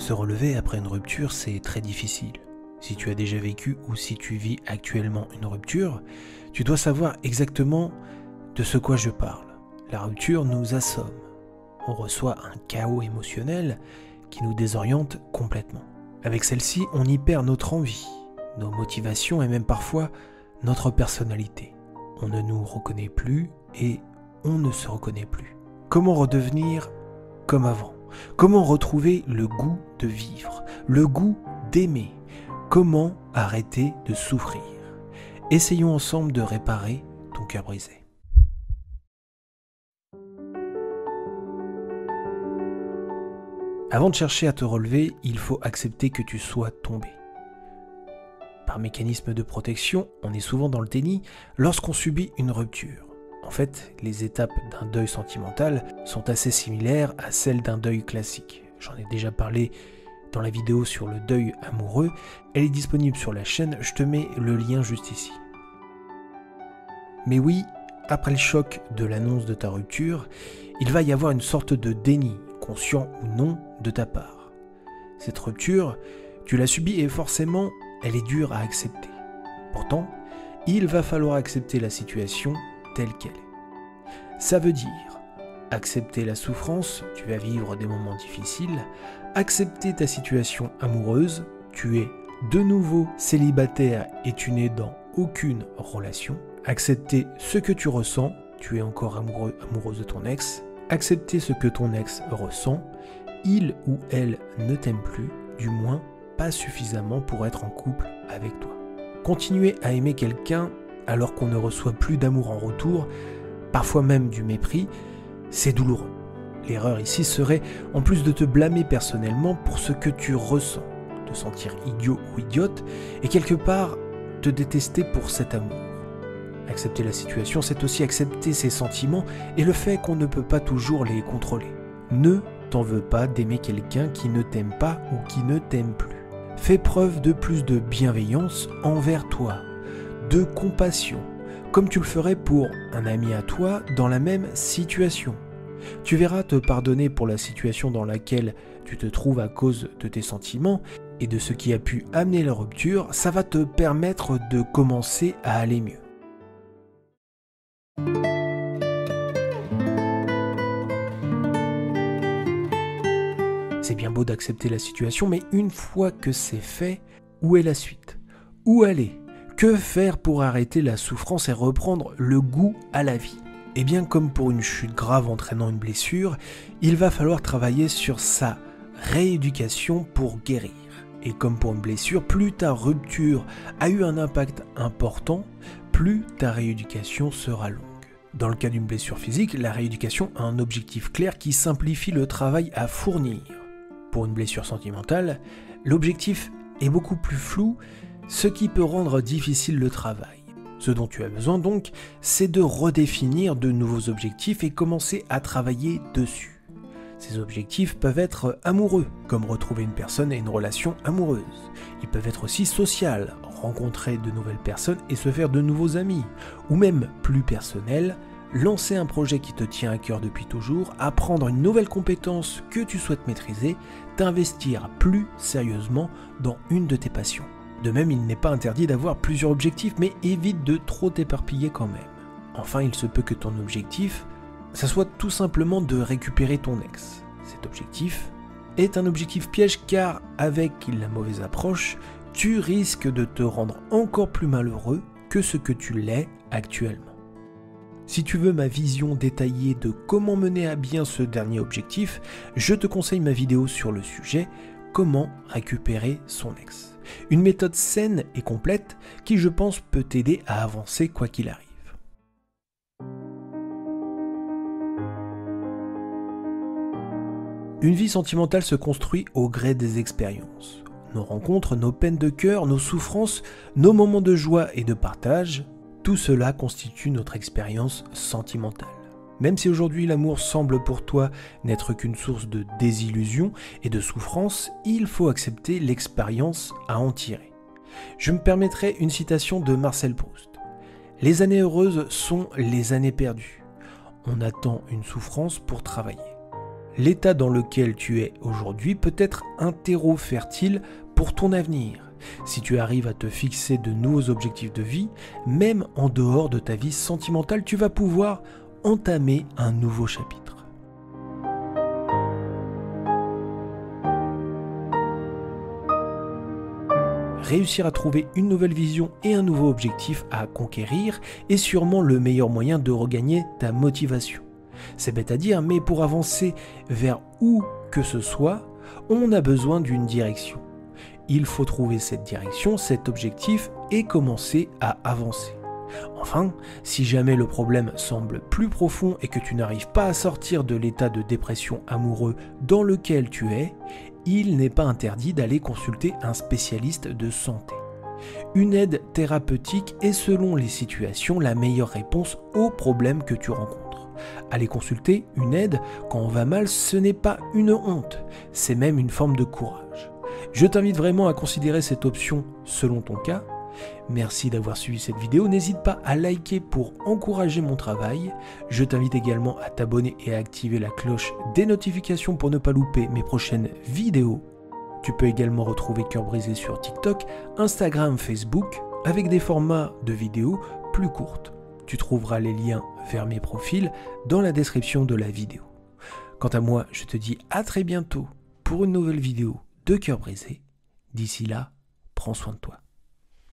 Se relever après une rupture, c'est très difficile. Si tu as déjà vécu ou si tu vis actuellement une rupture, tu dois savoir exactement de ce quoi je parle. La rupture nous assomme. On reçoit un chaos émotionnel qui nous désoriente complètement. Avec celle-ci, on y perd notre envie, nos motivations et même parfois notre personnalité. On ne nous reconnaît plus et on ne se reconnaît plus. Comment redevenir comme avant ? Comment retrouver le goût de vivre, le goût d'aimer ? Comment arrêter de souffrir ? Essayons ensemble de réparer ton cœur brisé. Avant de chercher à te relever, il faut accepter que tu sois tombé. Par mécanisme de protection, on est souvent dans le déni lorsqu'on subit une rupture. En fait, les étapes d'un deuil sentimental sont assez similaires à celles d'un deuil classique. J'en ai déjà parlé dans la vidéo sur le deuil amoureux. Elle est disponible sur la chaîne, je te mets le lien juste ici. Mais oui, après le choc de l'annonce de ta rupture, il va y avoir une sorte de déni, conscient ou non, de ta part. Cette rupture, tu l'as subie et forcément, elle est dure à accepter. Pourtant, il va falloir accepter la situation telle qu'elle est. Ça veut dire accepter la souffrance, tu vas vivre des moments difficiles, accepter ta situation amoureuse, tu es de nouveau célibataire et tu n'es dans aucune relation, accepter ce que tu ressens, tu es encore amoureux, amoureuse de ton ex, accepter ce que ton ex ressent, il ou elle ne t'aime plus, du moins pas suffisamment pour être en couple avec toi. Continuer à aimer quelqu'un alors qu'on ne reçoit plus d'amour en retour, parfois même du mépris, c'est douloureux. L'erreur ici serait, en plus de te blâmer personnellement pour ce que tu ressens, te sentir idiot ou idiote, et quelque part te détester pour cet amour. Accepter la situation, c'est aussi accepter ses sentiments et le fait qu'on ne peut pas toujours les contrôler. Ne t'en veux pas d'aimer quelqu'un qui ne t'aime pas ou qui ne t'aime plus. Fais preuve de plus de bienveillance envers toi, de compassion, comme tu le ferais pour un ami à toi dans la même situation. Tu verras te pardonner pour la situation dans laquelle tu te trouves à cause de tes sentiments et de ce qui a pu amener la rupture, ça va te permettre de commencer à aller mieux. C'est bien beau d'accepter la situation, mais une fois que c'est fait, où est la suite ? Où aller ? Que faire pour arrêter la souffrance et reprendre le goût à la vie ? Eh bien, comme pour une chute grave entraînant une blessure, il va falloir travailler sur sa rééducation pour guérir. Et comme pour une blessure, plus ta rupture a eu un impact important, plus ta rééducation sera longue. Dans le cas d'une blessure physique, la rééducation a un objectif clair qui simplifie le travail à fournir. Pour une blessure sentimentale, l'objectif est beaucoup plus flou, ce qui peut rendre difficile le travail. Ce dont tu as besoin donc, c'est de redéfinir de nouveaux objectifs et commencer à travailler dessus. Ces objectifs peuvent être amoureux, comme retrouver une personne et une relation amoureuse. Ils peuvent être aussi sociaux, rencontrer de nouvelles personnes et se faire de nouveaux amis. Ou même plus personnels, lancer un projet qui te tient à cœur depuis toujours, apprendre une nouvelle compétence que tu souhaites maîtriser, t'investir plus sérieusement dans une de tes passions. De même, il n'est pas interdit d'avoir plusieurs objectifs, mais évite de trop t'éparpiller quand même. Enfin, il se peut que ton objectif, ça soit tout simplement de récupérer ton ex. Cet objectif est un objectif piège car, avec la mauvaise approche, tu risques de te rendre encore plus malheureux que ce que tu l'es actuellement. Si tu veux ma vision détaillée de comment mener à bien ce dernier objectif, je te conseille ma vidéo sur le sujet « Comment récupérer son ex ». Une méthode saine et complète qui, je pense, peut t'aider à avancer quoi qu'il arrive. Une vie sentimentale se construit au gré des expériences. Nos rencontres, nos peines de cœur, nos souffrances, nos moments de joie et de partage, tout cela constitue notre expérience sentimentale. Même si aujourd'hui l'amour semble pour toi n'être qu'une source de désillusion et de souffrance, il faut accepter l'expérience à en tirer. Je me permettrai une citation de Marcel Proust. « Les années heureuses sont les années perdues. On attend une souffrance pour travailler. » L'état dans lequel tu es aujourd'hui peut être un terreau fertile pour ton avenir. Si tu arrives à te fixer de nouveaux objectifs de vie, même en dehors de ta vie sentimentale, tu vas pouvoir entamer un nouveau chapitre. Réussir à trouver une nouvelle vision et un nouveau objectif à conquérir est sûrement le meilleur moyen de regagner ta motivation. C'est bête à dire, mais pour avancer vers où que ce soit, on a besoin d'une direction. Il faut trouver cette direction, cet objectif et commencer à avancer. Enfin, si jamais le problème semble plus profond et que tu n'arrives pas à sortir de l'état de dépression amoureux dans lequel tu es, il n'est pas interdit d'aller consulter un spécialiste de santé. Une aide thérapeutique est selon les situations la meilleure réponse aux problèmes que tu rencontres. Aller consulter une aide quand on va mal, ce n'est pas une honte, c'est même une forme de courage. Je t'invite vraiment à considérer cette option selon ton cas. Merci d'avoir suivi cette vidéo, n'hésite pas à liker pour encourager mon travail. Je t'invite également à t'abonner et à activer la cloche des notifications pour ne pas louper mes prochaines vidéos. Tu peux également retrouver Cœur Brisé sur TikTok, Instagram, Facebook, avec des formats de vidéos plus courtes. Tu trouveras les liens vers mes profils dans la description de la vidéo. Quant à moi, je te dis à très bientôt pour une nouvelle vidéo de Cœur Brisé. D'ici là, prends soin de toi.